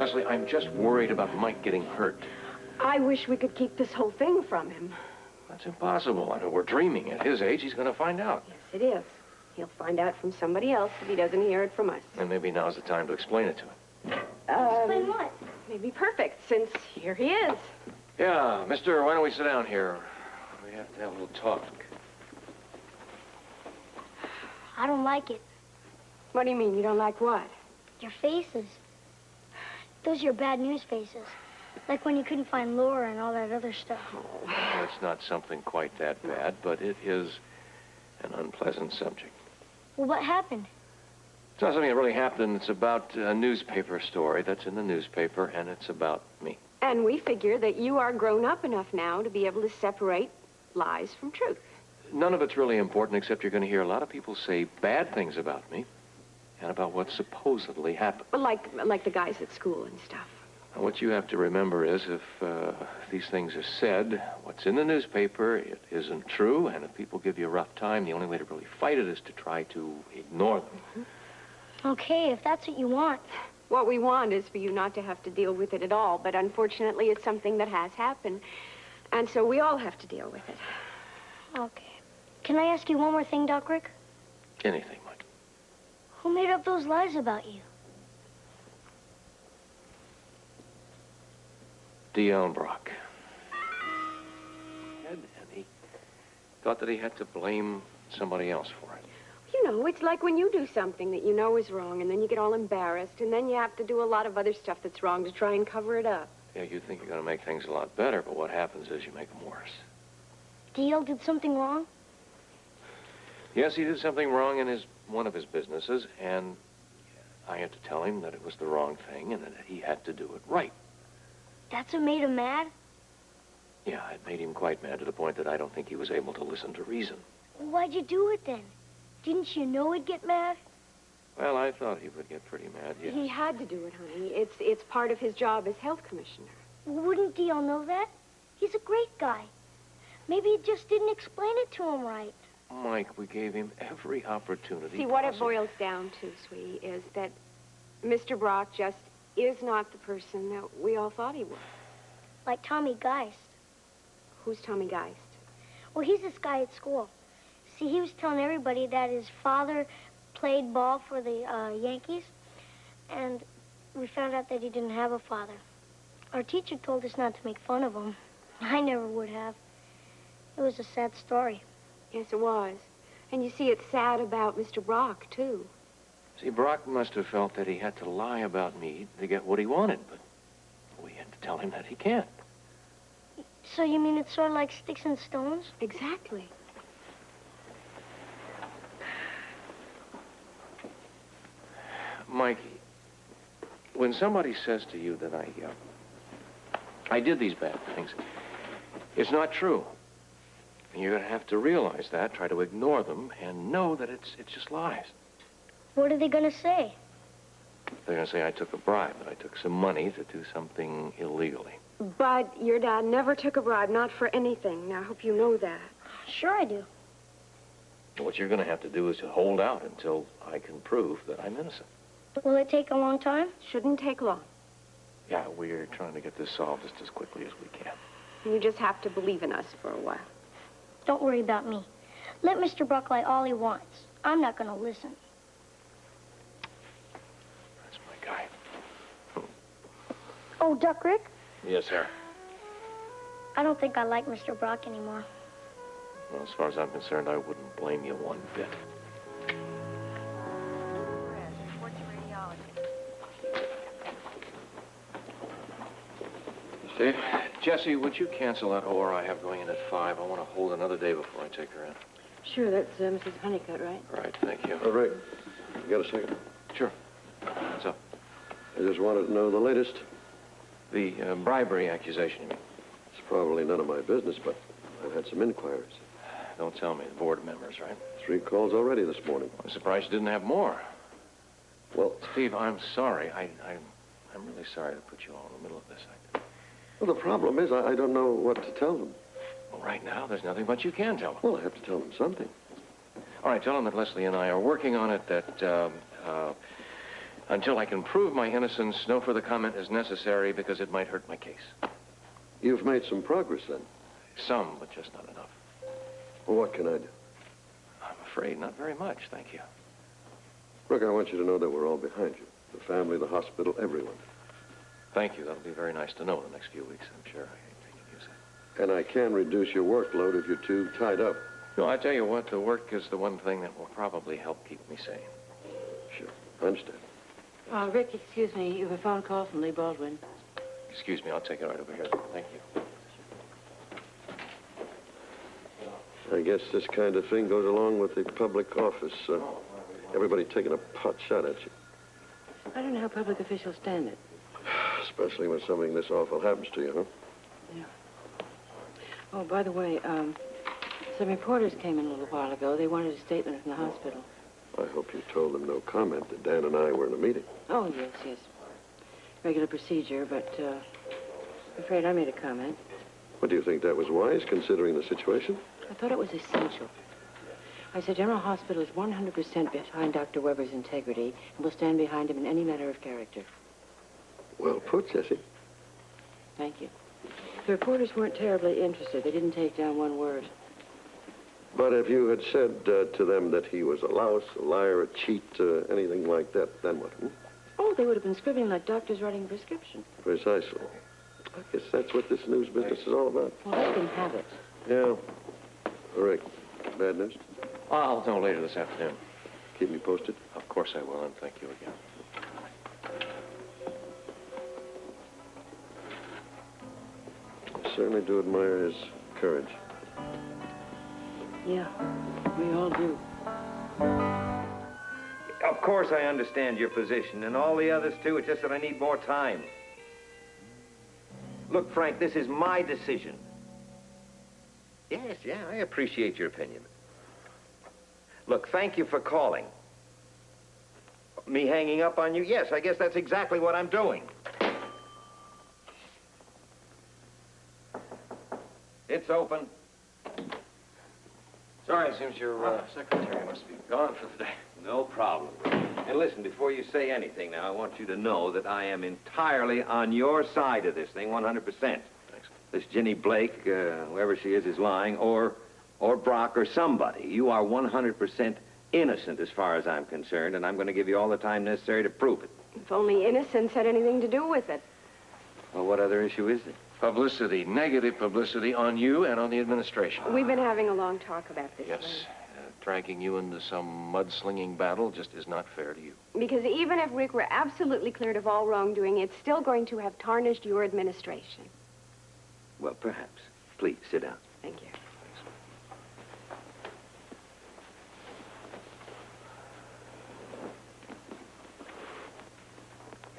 Lesley, I'm just worried about Mike getting hurt. I wish we could keep this whole thing from him. That's impossible. I mean, we're dreaming. At his age, he's going to find out. Yes, it is. He'll find out from somebody else if he doesn't hear it from us. And maybe now's the time to explain it to him. Explain what? Maybe perfect, since here he is. Yeah, mister, why don't we sit down here? We have to have a little talk. I don't like it. What do you mean? You don't like what? Your faces. Those are your bad news faces. Like when you couldn't find Laura and all that other stuff. Well, it's not something quite that bad, but it is an unpleasant subject. Well, what happened? It's not something that really happened. It's about a newspaper story that's in the newspaper, and it's about me. And we figure that you are grown up enough now to be able to separate lies from truth. None of it's really important, except you're going to hear a lot of people say bad things about me and about what supposedly happened. Well, like the guys at school and stuff. Now, what you have to remember is if these things are said, what's in the newspaper, it isn't true, and if people give you a rough time, the only way to really fight it is to try to ignore them. Mm-hmm. Okay, if that's what you want. What we want is for you not to have to deal with it at all, but unfortunately it's something that has happened, and so we all have to deal with it. Okay. Can I ask you one more thing, Doc Rick? Anything, Mike. Who made up those lies about you? Dion Brock. And he thought that he had to blame somebody else for it. You know, it's like when you do something that you know is wrong, and then you get all embarrassed, and then you have to do a lot of other stuff that's wrong to try and cover it up. Yeah, you think you're going to make things a lot better, but what happens is you make them worse. Dio did something wrong? Yes, he did something wrong in one of his businesses, and I had to tell him that it was the wrong thing and that he had to do it right. That's what made him mad? Yeah, it made him quite mad to the point that I don't think he was able to listen to reason. Well, why'd you do it then? Didn't you know he'd get mad? Well, I thought he would get pretty mad, yes. He had to do it, honey. It's part of his job as health commissioner. Well, wouldn't Dio know that? He's a great guy. Maybe he just didn't explain it to him right. Mike, we gave him every opportunity. See, what it boils down to, sweetie, is that Mr. Brock just is not the person that we all thought he was. Like Tommy Geist. Who's Tommy Geist? Well, he's this guy at school. See, he was telling everybody that his father played ball for the Yankees, and we found out that he didn't have a father. Our teacher told us not to make fun of him. I never would have. It was a sad story. Yes, it was. And you see, it's sad about Mr. Brock, too. See, Brock must have felt that he had to lie about me to get what he wanted, but we had to tell him that he can't. So you mean it's sort of like sticks and stones? Exactly. Mike, when somebody says to you that I did these bad things, it's not true. And you're going to have to realize that, try to ignore them, and know that it's just lies. What are they going to say? They're going to say I took a bribe, that I took some money to do something illegally. But your dad never took a bribe, not for anything. Now, I hope you know that. Sure I do. What you're going to have to do is to hold out until I can prove that I'm innocent. Will it take a long time? Shouldn't take long. Yeah, we're trying to get this solved just as quickly as we can. You just have to believe in us for a while. Don't worry about me. Let Mr. Brock lie all he wants. I'm not going to listen. That's my guy. Oh, Duck Rick? Yes, sir. I don't think I like Mr. Brock anymore. Well, as far as I'm concerned, I wouldn't blame you one bit. Steve? Jesse, would you cancel that OR I have going in at 5? I want to hold another day before I take her in. Sure, that's Mrs. Honeycutt, right? Right, thank you. All right. You got a second? Sure. What's up? I just wanted to know the latest. The bribery accusation, you mean? It's probably none of my business, but I've had some inquiries. Don't tell me. The board members, right? 3 calls already this morning. I'm surprised you didn't have more. Well, Steve, I'm sorry. I'm really sorry to put you all in the middle of this. the problem is I don't know what to tell them. Well, right now, there's nothing but you can tell them. Well, I have to tell them something. All right, tell them that Lesley and I are working on it, that Until I can prove my innocence, no further comment is necessary because it might hurt my case. You've made some progress, then. Some, but just not enough. Well, what can I do? I'm afraid not very much, thank you. Look, I want you to know that we're all behind you. The family, the hospital, everyone. Thank you. That'll be very nice to know in the next few weeks, I'm sure. I can use it. And I can reduce your workload if you're too tied up. No, I tell you what, the work is the one thing that will probably help keep me sane. Sure. I understand. Rick, excuse me. You have a phone call from Lee Baldwin. Excuse me, I'll take it right over here. Thank you. I guess this kind of thing goes along with the public office. Everybody taking a pot shot at you. I don't know how public officials stand it. Especially when something this awful happens to you, huh? Yeah. Oh, by the way, some reporters came in a little while ago. They wanted a statement from the hospital. I hope you told them no comment that Dan and I were in a meeting. Oh, yes. Regular procedure, but I'm afraid I made a comment. What, do you think that was wise, considering the situation? I thought it was essential. I said General Hospital is 100% behind Dr. Weber's integrity and will stand behind him in any matter of character. Well put, Jessie. Thank you. The reporters weren't terribly interested. They didn't take down one word. But if you had said to them that he was a louse, a liar, a cheat, anything like that, then what? Oh, they would have been scribbling like doctors writing a prescription. Precisely. I guess that's what this news business is all about. Well, let them have it. Yeah. Rick, bad news? I'll know later this afternoon. Keep me posted. Of course I will, and thank you again. I certainly do admire his courage. Yeah, we all do. Of course I understand your position, and all the others, too. It's just that I need more time. Look, Frank, this is my decision. Yes, I appreciate your opinion. Look, thank you for calling. Me hanging up on you? Yes, I guess that's exactly what I'm doing. It's open. Sorry, it seems your secretary must be gone for the day. No problem. And listen, before you say anything now, I want you to know that I am entirely on your side of this thing, 100%. Thanks. This Ginny Blake, whoever she is lying, or Brock, or somebody. You are 100% innocent as far as I'm concerned, and I'm going to give you all the time necessary to prove it. If only innocence had anything to do with it. Well, what other issue is there? Publicity, negative publicity on you and on the administration. We've been having a long talk about this. Yes. Lee. Dragging you into some mudslinging battle just is not fair to you. Because even if Rick were absolutely cleared of all wrongdoing, it's still going to have tarnished your administration. Well, perhaps. Please, sit down. Thank you.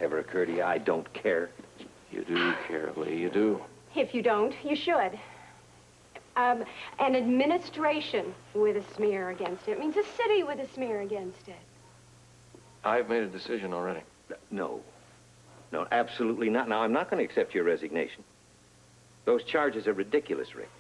Ever occur to you I don't care? You do care, Lee, you do. If you don't, you should. An administration with a smear against it means a city with a smear against it. I've made a decision already. No, absolutely not. Now, I'm not going to accept your resignation. Those charges are ridiculous, Rick.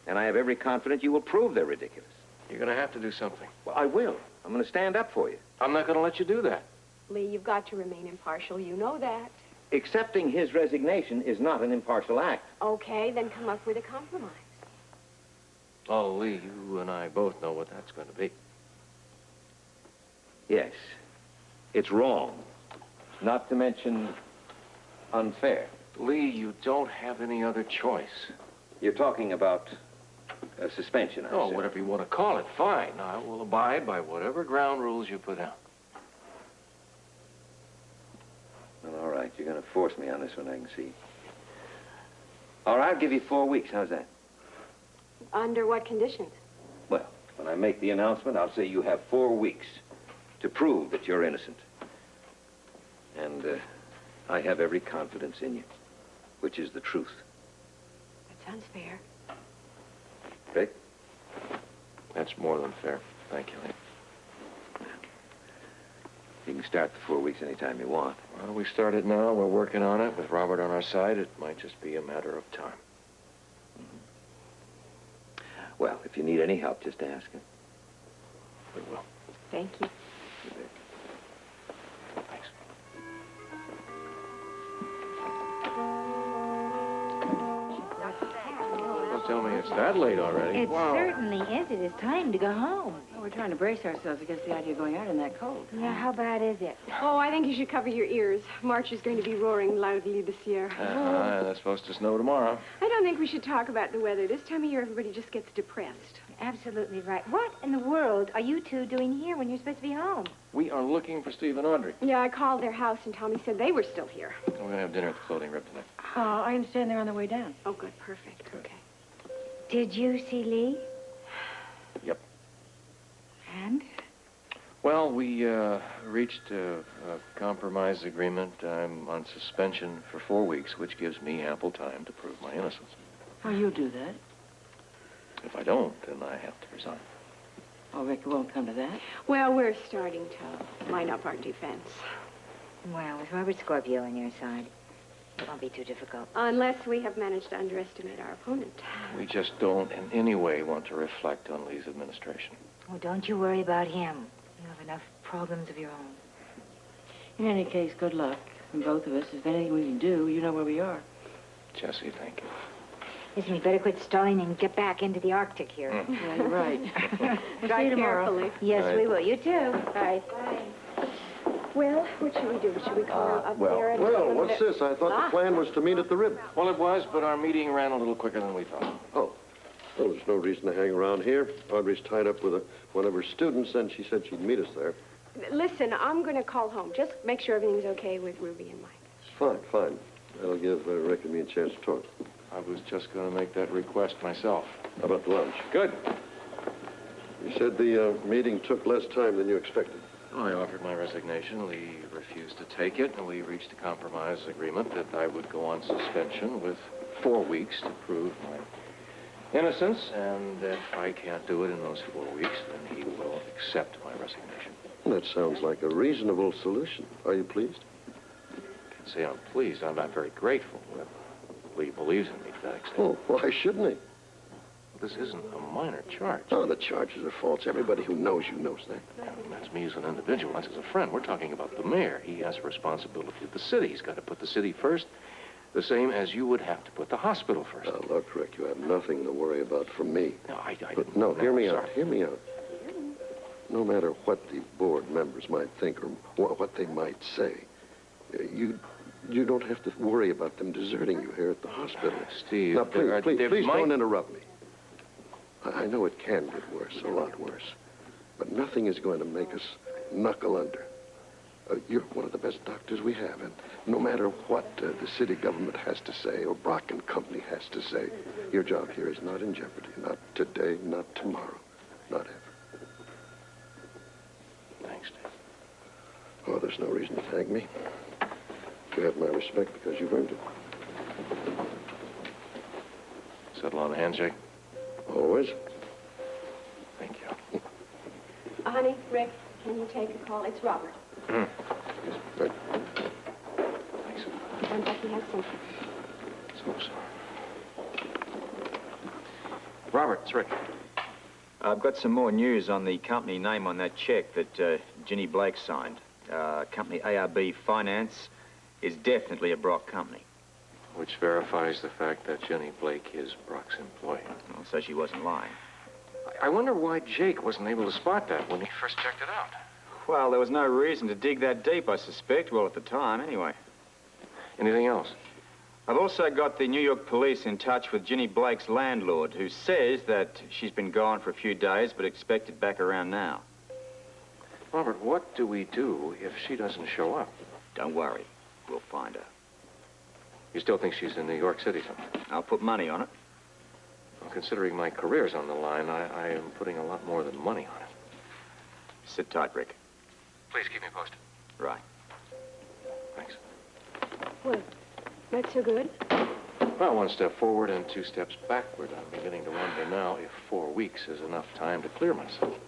And I have every confidence you will prove they're ridiculous. You're going to have to do something. Well, I will. I'm going to stand up for you. I'm not going to let you do that. Lee, you've got to remain impartial. You know that. Accepting his resignation is not an impartial act. Okay, then come up with a compromise. Oh, Lee, you and I both know what that's going to be. Yes, it's wrong. Not to mention unfair. Lee, you don't have any other choice. You're talking about a suspension, I Oh, assume. whatever you want to call it, fine. I will abide by whatever ground rules you put out. Well, all right, you're going to force me on this one, I can see. All right, I'll give you 4 weeks. How's that? Under what conditions? Well, when I make the announcement, I'll say you have 4 weeks to prove that you're innocent. And I have every confidence in you, which is the truth. That sounds fair. Rick? That's more than fair. Thank you, Lee. You can start the 4 weeks anytime you want. Well, we started now. We're working on it. With Robert on our side, it might just be a matter of time. Well, if you need any help, just ask him. We will. Thank you. Thanks. it's that late already. It Wow. certainly is. It is time to go home. Well, we're trying to brace ourselves against the idea of going out in that cold. Yeah, how bad is it? Oh, I think you should cover your ears. March is going to be roaring loudly this year. It's supposed to snow tomorrow. I don't think we should talk about the weather. This time of year, everybody just gets depressed. Absolutely right. What in the world are you two doing here when you're supposed to be home? We are looking for Steve and Audrey. Yeah, I called their house, and Tommy said they were still here. We're going to have dinner at the Floating Rib tonight. Oh, I understand they're on their way down. Oh, good. Perfect. Okay. Did you see Lee? Yep. And? Well, we reached a compromise agreement. I'm on suspension for 4 weeks, which gives me ample time to prove my innocence. Oh, you'll do that. If I don't, then I have to resign. Oh, Rick, it won't come to that. Well, we're starting to line up our defense. Well, with Robert Scorpio on your side, it won't be too difficult. Unless we have managed to underestimate our opponent. We just don't in any way want to reflect on Lee's administration. Oh, don't you worry about him. You have enough problems of your own. In any case, good luck from both of us. If anything we can do, you know where we are. Jesse, thank you. Listen, we better quit stalling and get back into the Arctic here. Yeah, you're right. Drive see you tomorrow. carefully. Yes, Right. we will. You too. Bye. Well, what should we do? Should we call up there and... Well, what's this? I thought the plan was to meet at the Rib. Well, it was, but our meeting ran a little quicker than we thought. Oh. Well, there's no reason to hang around here. Audrey's tied up with one of her students, and she said she'd meet us there. Listen, I'm going to call home. Just make sure everything's okay with Ruby and Mike. Fine, fine. That'll give Rick and me a chance to talk. I was just going to make that request myself. How about the lunch? Good. You said the meeting took less time than you expected. I offered my resignation. Lee refused to take it, and we reached a compromise agreement that I would go on suspension with 4 weeks to prove my innocence, and if I can't do it in those 4 weeks, then he will accept my resignation. That sounds like a reasonable solution. Are you pleased? I can say I'm pleased. I'm very grateful that Lee believes in me to that extent. Oh, why shouldn't he? This isn't a minor charge. Oh, the charges are false. Everybody who knows you knows that. And that's me as an individual. That's as a friend. We're talking about the mayor. He has a responsibility to the city. He's got to put the city first, the same as you would have to put the hospital first. Now, look, Rick, you have nothing to worry about from me. No, I But no, hear me out. sorry. Hear me out. No matter what the board members might think or what they might say, you don't have to worry about them deserting you here at the hospital. Steve, Now, please might- don't interrupt me. I know it can get worse, a lot worse. But nothing is going to make us knuckle under. You're one of the best doctors we have, and no matter what the city government has to say or Brock and Company has to say, your job here is not in jeopardy. Not today, not tomorrow, not ever. Thanks, Steve. Oh, there's no reason to thank me. You have my respect because you've earned it. Settle on a handshake. Always. Thank you. Honey, Rick, can you take a call? It's Robert. Right. Thanks. And Becky has something. So. Robert, it's Rick. I've got some more news on the company name on that check that Ginny Blake signed. Company ARB Finance is definitely a Brock company. Which verifies the fact that Jenny Blake is Brock's employee. Well, so she wasn't lying. I wonder why Jake wasn't able to spot that when he first checked it out. Well, there was no reason to dig that deep, I suspect. Well, at the time, anyway. Anything else? I've also got the New York police in touch with Ginny Blake's landlord, who says that she's been gone for a few days, but expected back around now. Robert, what do we do if she doesn't show up? Don't worry. We'll find her. You still think she's in New York City somewhere? I'll put money on it. Well, considering my career's on the line, I am putting a lot more than money on it. Sit tight, Rick. Please keep me posted. Right. Thanks. Well, not so good. Well, 1 step forward and 2 steps backward. I'm beginning to wonder now if 4 weeks is enough time to clear myself.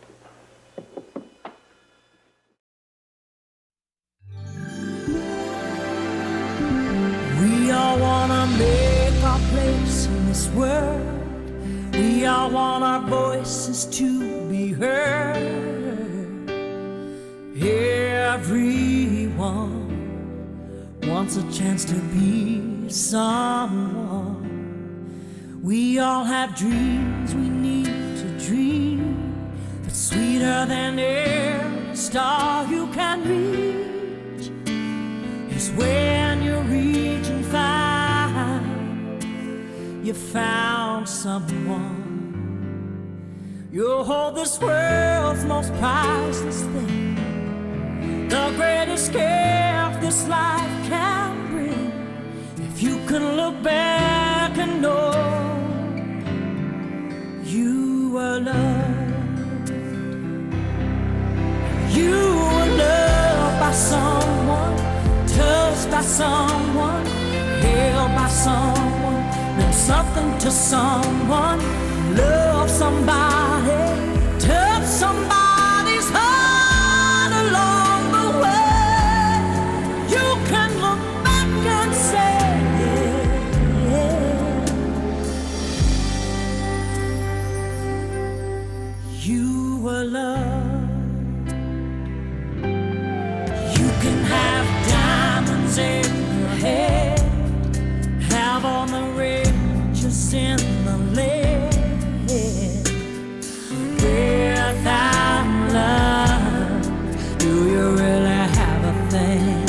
We all wanna make our place in this world. We all want our voices to be heard. Everyone wants a chance to be someone. We all have dreams we need to dream, but sweeter than every star you can reach is when you reach and find you found someone. You hold this world's most priceless thing, the greatest gift this life can bring. If you can look back and know you were loved, you were loved by someone, touched by someone, held by someone, meant something to someone, love somebody, touch somebody's heart along the way. You can look back and say, you were loved. You can have diamonds in your head, have all the riches in the land. Without love, do you really have a thing?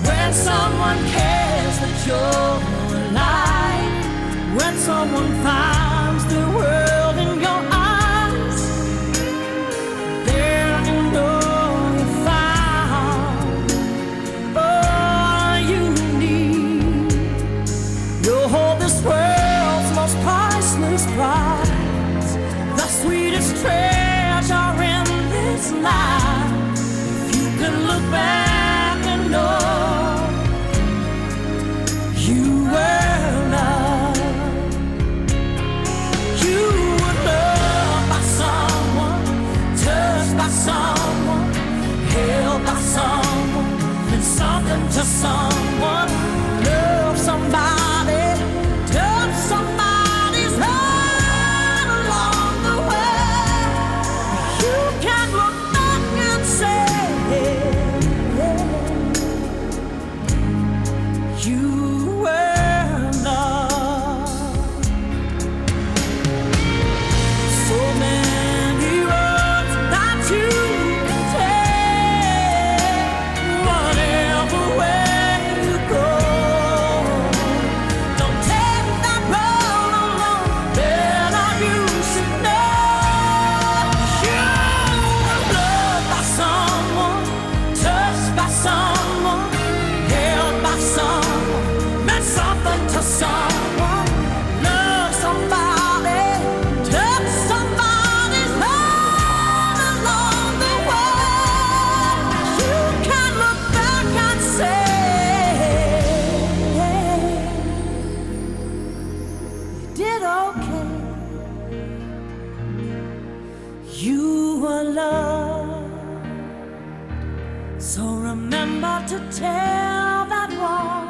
When someone cares that you're alive, when someone finds the world in your eyes, then you know you found all you need. You'll hold this world's most priceless prize, the sweetest treasure in this life. If you can look back and know you were loved, you were loved by someone, touched by someone, held by someone, and something to someone, love somebody, touch somebody's heart along the way. You can look back and say, you were loved. So many roads that you can take, whatever way you go. Don't take that road alone, better you should know. You were loved by someone, touched by someone, held by someone, meant something to someone, love somebody, touch somebody's heart along the way. You can look back and say, you did okay. You were loved. So remember to tell that one